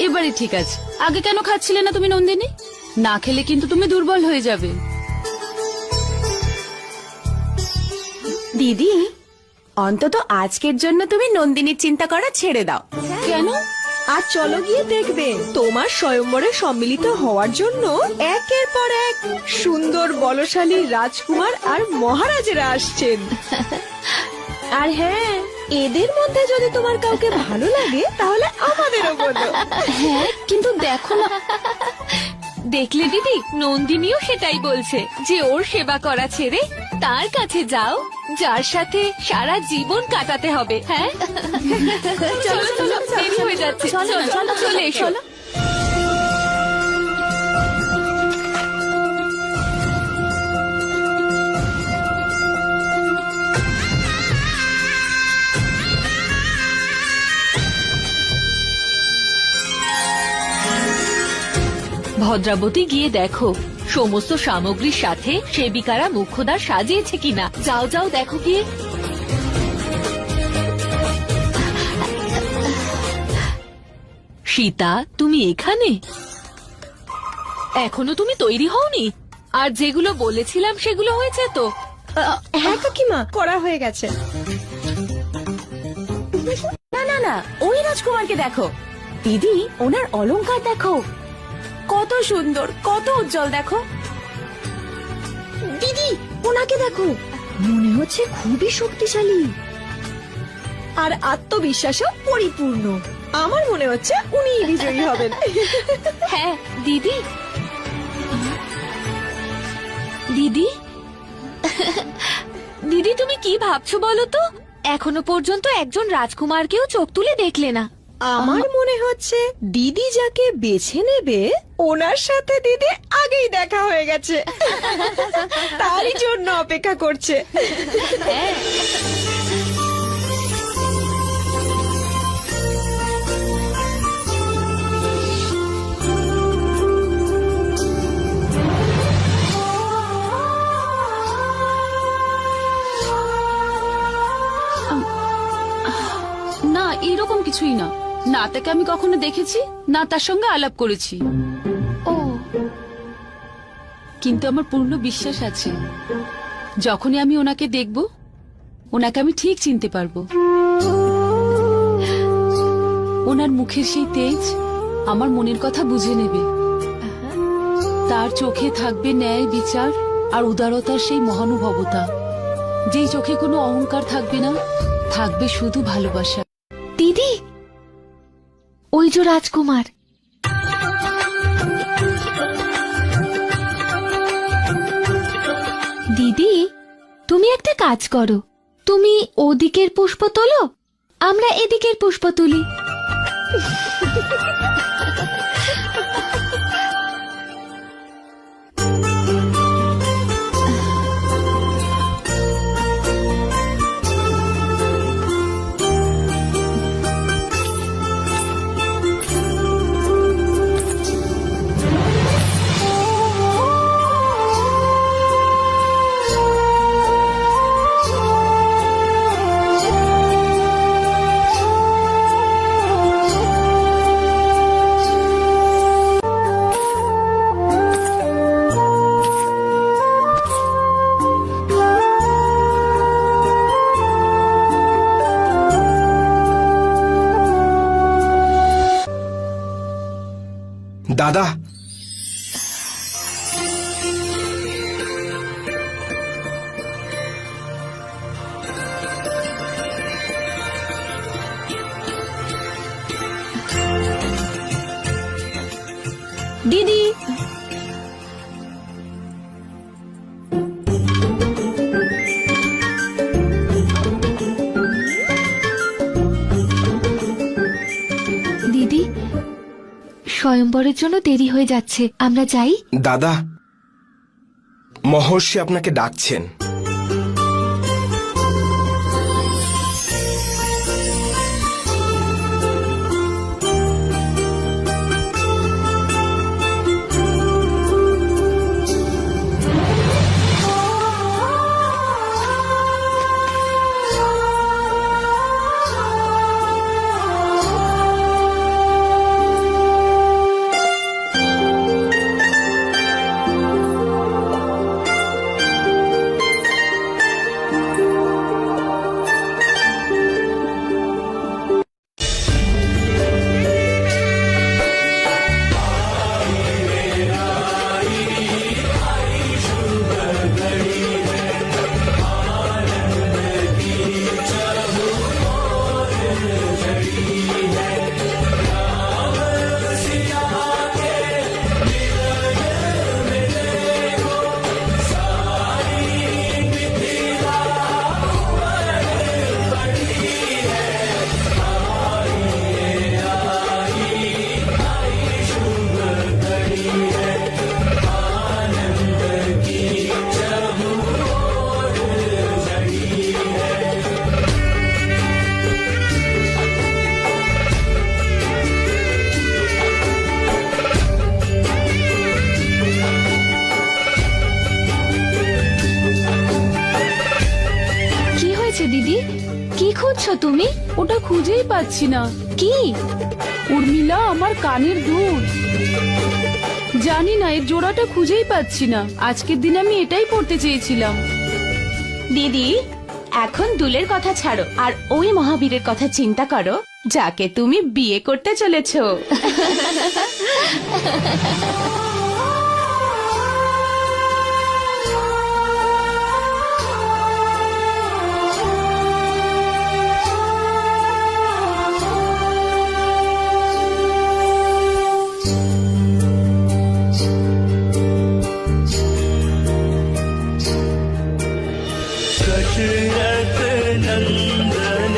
এবারে ঠিক আছে। আগে কেন খাচ্ছিলে না তুমি নন্দিনী? না খেলে কিন্তু তুমি দুর্বল হয়ে যাবে। দিদি, অন্তত আজকের জন্য তুমি নন্দিনীর চিন্তা করা ছেড়ে দাও। কেন? আর চলো গিয়ে দেখবে তোমার স্বয়ম্বরে সম্মিলিত হওয়ার জন্য একের পর এক সুন্দর বলশালী রাজকুমার আর মহারাজেরা আসছেন। আর হ্যাঁ, এদের মধ্যে যদি তোমার কাউকে ভালো লাগে তাহলে আমাদেরও বলো। হ্যাঁ, কিন্তু দেখো না, দেখলে দিদি, নন্দিনীও সেটাই বলছে যে ওর সেবা করা ছেড়ে তার কাছে যাও, যার সাথে সারা জীবন কাটাতে হবে। হ্যাঁ, চলো চলো, দেরি হয়ে যাচ্ছে, চলে এসো। ভদ্রাবতী, গিয়ে দেখো সমস্ত সামগ্রীর সাথে সেবিকারা মুখ্যদ্বার সাজিয়েছে কিনা। যাও যাও, দেখো গিয়ে। সীতা, তুমি এখানে? এখনো তুমি তৈরি হওনি? আর যেগুলো বলেছিলাম সেগুলো হয়েছে তো? হ্যাঁ কাকিমা, করা হয়ে গেছে। না না না, ওই রাজকুমারকে দেখো। দিদি, ওনার অলংকার দেখো, কত সুন্দর, কত উজ্জ্বল। দেখো দিদি, ওনাকে দেখো, মনে হচ্ছে খুবই শক্তিশালী আর আত্মবিশ্বাসও পরিপূর্ণ। আমার মনে হচ্ছে উনিই বিজয়ী হবেন। হ্যাঁ দিদি। দিদি, দিদি তুমি কি ভাবছো বলো তো? এখনো পর্যন্ত একজন রাজকুমারকেও চোখ তুলে দেখলে না। আমার মনে হচ্ছে দিদি যাকে বেছে নেবে ওনার সাথে দিদি আগেই দেখা হয়ে গেছে, তারই জন্য অপেক্ষা করছে। না, এরকম কিছুই না। না তাকে আমি কখনো দেখেছি, না তার সঙ্গে আলাপ করেছি। ও, কিন্তু আমার পূর্ণ বিশ্বাস আছে, যখনই আমি ওনাকে দেখব, ওনাকে আমি ঠিক চিনতে পারবো। ওনার মুখের সেই তেজ আমার মনের কথা বুঝে নেবে। তার চোখে থাকবে ন্যায় বিচার আর উদারতার সেই মহানুভবতা, যেই চোখে কোনো অহংকার থাকবে না, থাকবে শুধু ভালোবাসা। দিদি, ওই যে রাজকুমার। দিদি, তুমি একটা কাজ করো, তুমি ওদিকের পুষ্প তোলো, আমরা এদিকের পুষ্প তুলি। দাদা, দিদি, দিদি, স্বয়ম্বরের জন্য দেরি হয়ে যাচ্ছে, আমরা যাই। দাদা, মহর্ষি আপনাকে ডাকছেন। খুঁজছো তুমি? ওটা খুঁজেই পাচ্ছি না। কি? উর্মিলা, আমার কানের দুল। জানি না, এর জোড়াটা খুঁজেই পাচ্ছি না। আজকের দিন আমি এটাই পড়তে চেয়েছিলাম। দিদি, এখন দুলের কথা ছাড়ো আর ওই মহাবীরের কথা চিন্তা করো যাকে তুমি বিয়ে করতে চলেছো। दशरथ नंदन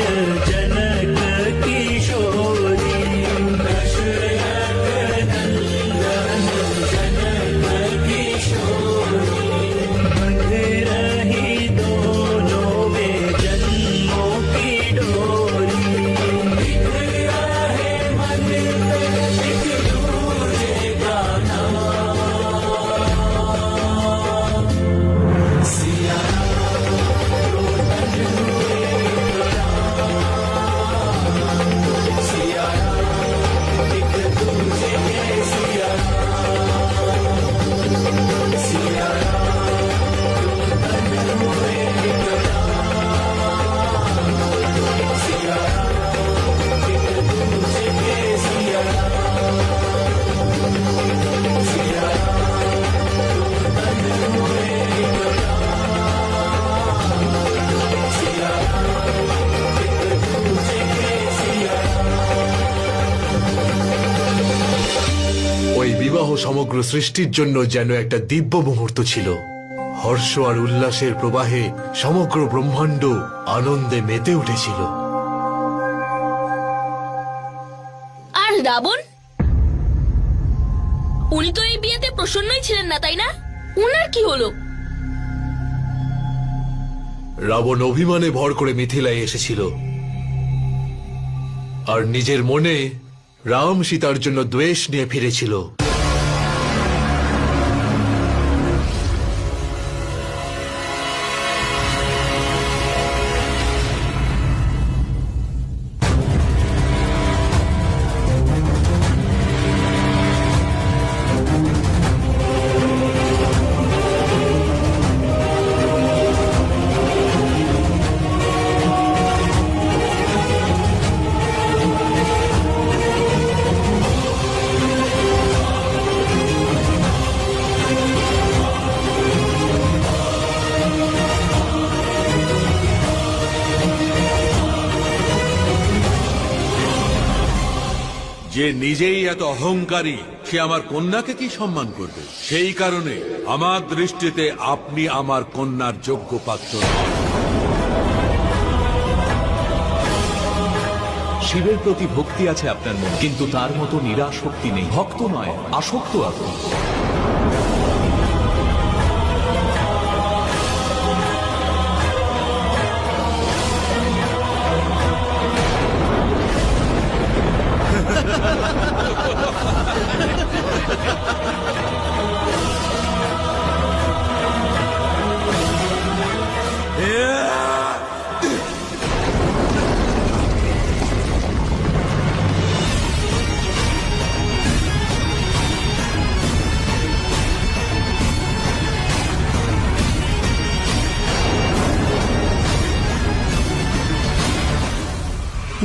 जनक किशोरी दशरथ नंदन जनक किशोरी बंध रही दोनों में जन्मों की डोरी दिख गया है मन पे एक दूजे का नाम सिया ওই বিবাহ সমগ্র সৃষ্টির জন্য যেন একটা দিব্য মুহূর্ত ছিল। হর্ষ আর উল্লাসের প্রবাহে সমগ্র ব্রহ্মাণ্ড আনন্দে মেতে উঠেছিল। আর রাবণ? উনি তো এই বিয়েতে প্রসন্নই ছিলেন না, তাই না? উনার কি হলো? রাবণ অভিমানে ভর করে মিথিলায় এসেছিল আর নিজের মনে রাম সীতার জন্য দ্বেষ নিয়ে ফিরেছিল। যে নিজেই এত অহংকারী, সে আমার কন্যাকে কি সম্মান করবে? সেই কারণে আমার দৃষ্টিতে আপনি আমার কন্যার যোগ্য পাত্র নন। শিবের প্রতি ভক্তি আছে আপনার মনে, কিন্তু তার মতো নিরাশ শক্তি নেই। ভক্ত নয়, আসক্ত আপনি।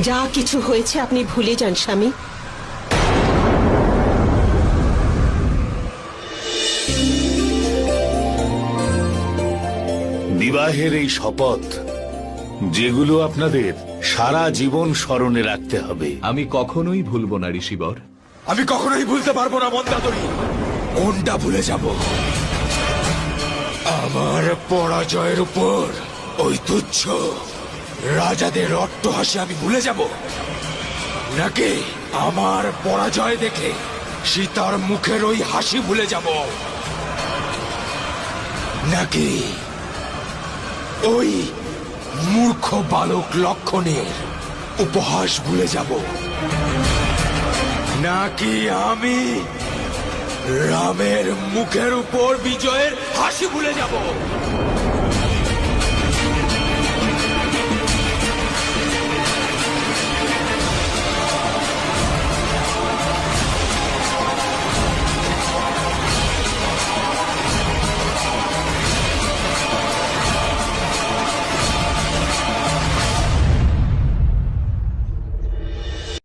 যা কিছু হয়েছে আপনি ভুলে যান স্বামী। বিবাহের এই শপথ, যেগুলো আপনাদের সারা জীবন স্মরণে রাখতে হবে। আমি কখনোই ভুলব না ঋষিবর। আমি কখনোই ভুলতে পারবো না মন্দাদরি। কোনটা ভুলে যাব? আমার পরাজয়ের উপর ওই তুচ্ছ রাজাদের অট্টহাসি আমি ভুলে যাব, নাকি আমার পরাজয় দেখে সীতার মুখের ওই হাসি ভুলে যাব, নাকি ওই মূর্খ বালক লক্ষণের উপহাস ভুলে যাব, নাকি আমি রামের মুখের উপর বিজয়ের হাসি ভুলে যাব?